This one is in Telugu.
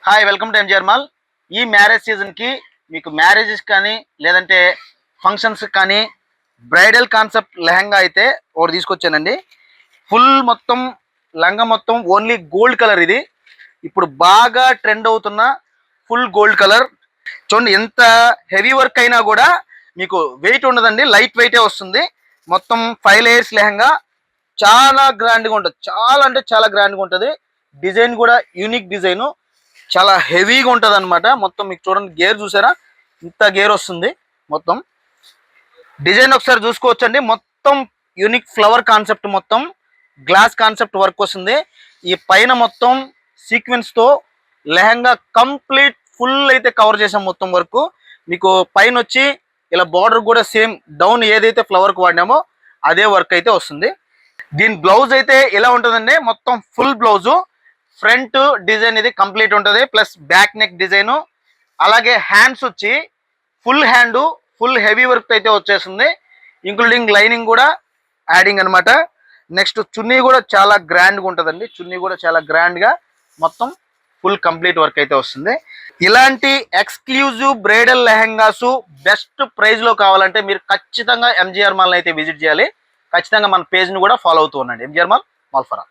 Hi, welcome to MGR mall. ఈ మ్యారేజ్ సీజన్కి మీకు మ్యారేజెస్ కానీ లేదంటే ఫంక్షన్స్ కానీ బ్రైడల్ కాన్సెప్ట్ లెహంగా అయితే ఒకటి తీసుకొచ్చానండి. ఫుల్ మొత్తం లంగా మొత్తం ఓన్లీ గోల్డ్ కలర్. ఇది ఇప్పుడు బాగా ట్రెండ్ అవుతున్న ఫుల్ గోల్డ్ కలర్. చూడండి, ఎంత హెవీ వర్క్ అయినా కూడా మీకు వెయిట్ ఉండదండి, లైట్ వెయిటే వస్తుంది. మొత్తం 5 లేయర్స్ లెహంగా చాలా గ్రాండ్గా ఉంటుంది, చాలా అంటే చాలా గ్రాండ్గా ఉంటుంది. డిజైన్ కూడా యూనిక్ డిజైను, చాలా హెవీగా ఉంటుంది అనమాట. మొత్తం మీకు చూడండి, గేర్ చూసారా, ఇంత గేర్ వస్తుంది. మొత్తం డిజైన్ ఒకసారి చూసుకోవచ్చండి. మొత్తం యూనిక్ ఫ్లవర్ కాన్సెప్ట్, మొత్తం గ్లాస్ కాన్సెప్ట్ వర్క్ వస్తుంది. ఈ పైన మొత్తం సీక్వెన్స్తో లెహంగా కంప్లీట్ ఫుల్ అయితే కవర్ చేసాం. మొత్తం వర్క్ మీకు పైన వచ్చి ఇలా బార్డర్ కూడా సేమ్ డౌన్ ఏదైతే ఫ్లవర్కి వాడినామో అదే వర్క్ అయితే వస్తుంది. దీని బ్లౌజ్ అయితే ఎలా ఉంటుందండి, మొత్తం ఫుల్ బ్లౌజు ఫ్రంట్ డిజైన్ ఇది కంప్లీట్ ఉంటుంది, ప్లస్ బ్యాక్ నెక్ డిజైను. అలాగే హ్యాండ్స్ వచ్చి full hand full heavy work అయితే వచ్చేస్తుంది, ఇంక్లూడింగ్ లైనింగ్ కూడా యాడింగ్ అనమాట. నెక్స్ట్ చున్నీ కూడా చాలా గ్రాండ్గా ఉంటుందండి. చున్నీ కూడా చాలా గ్రాండ్గా మొత్తం ఫుల్ కంప్లీట్ వర్క్ అయితే వస్తుంది. ఇలాంటి ఎక్స్క్లూజివ్ బ్రైడల్ లెహంగాసు బెస్ట్ ప్రైస్లో కావాలంటే మీరు ఖచ్చితంగా ఎంజిఆర్ మాల్ అయితే విజిట్ చేయాలి. ఖచ్చితంగా మన పేజ్ని కూడా ఫాలో అవుతూ ఉండండి. MGR mall, మాల్ఫరా.